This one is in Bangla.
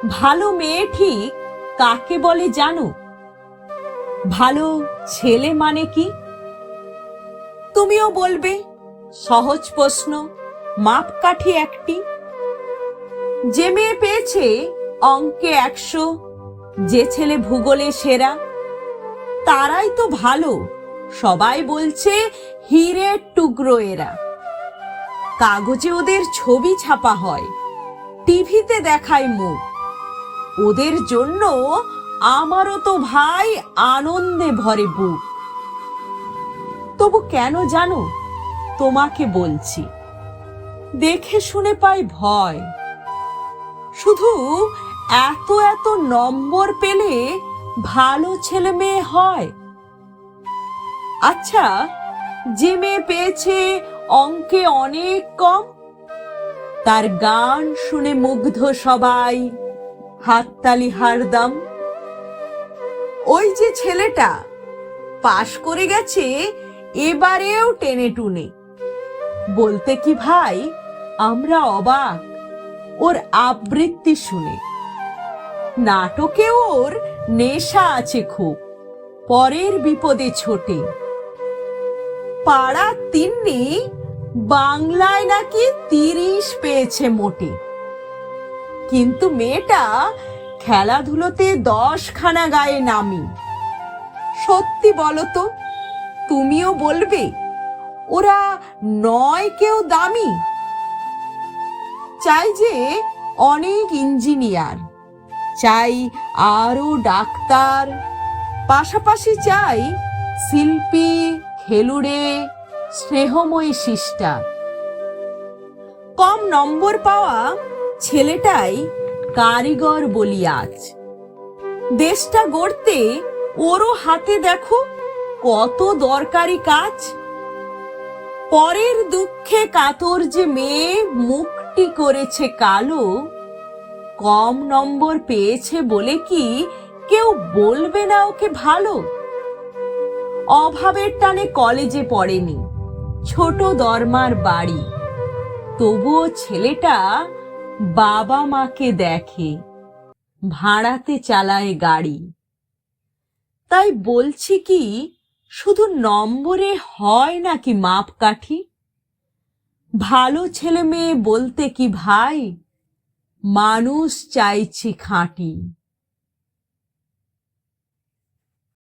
ভালো মেয়ে ঠিক কাকে বলে জানো? ভালো ছেলে মানে কি? তুমিও বলবে সহজ প্রশ্ন, মাপকাঠি একটি। যে মেয়ে পেয়েছে অঙ্কে 100, যে ছেলে ভূগোলে সেরা, তারাই তো ভালো। সবাই বলছে হীরের টুকরো এরা। কাগজে ওদের ছবি ছাপা হয়, টিভিতে দেখায় মুখ। ওদের জন্য আমারও তো ভাই আনন্দে ভরে বুক। তবু কেন জানো, তোমাকে বলছি, দেখে শুনে পাই ভয়। শুধু এত এত নম্বর পেলে ভালো ছেলে মেয়ে হয়? আচ্ছা, যে মেয়ে পেয়েছে অঙ্কে অনেক কম, তার গান শুনে মুগ্ধ সবাই, হাততালি হারদম। ওই যে ছেলেটা পাশ করে গেছে এবারেও টেনে টুনে, বলতে কি ভাই আমরা অবাক ওর আবৃত্তি শুনে। নাটকে ওর নেশা আছে খুব, পরের বিপদে ছোটে। পাড়ার তিন্নি বাংলায় নাকি 30 পেয়েছে মোটে। কিন্তু মেয়েটা খেলাধুলোতে 10খানা গায়ে নামি। সত্যি বলো তো, তুমিও বলবে ওরা নয় কেউ দামি? চাই যে অনেক ইঞ্জিনিয়ার, চাই আরো ডাক্তার, পাশাপাশি চাই শিল্পী, খেলুড়ে, স্নেহময়ী সিস্টার। কম নম্বর পাওয়া ছেলেটাই কারিগর বলি আজ। দেশটা গড়তে ওরও হাতে দেখো কত দরকারি কাজ। পরের দুঃখে কাতর যে মেয়ে মুখটি করেছে কালো, কম নম্বর পেয়েছে বলে কি কেউ বলবে না ওকে ভালো? অভাবের টানে কলেজে পড়েনি, ছোট দরমার বাড়ি, তবুও ছেলেটা বাবা মাকে দেখে, ভাড়াতে চালায় গাড়ি। তাই বলছি কি, শুধু নম্বরে হয় নাকি মাপকাঠি? ভালো ছেলে মেয়ে বলতে কি ভাই, মানুষ চাইছি খাঁটি।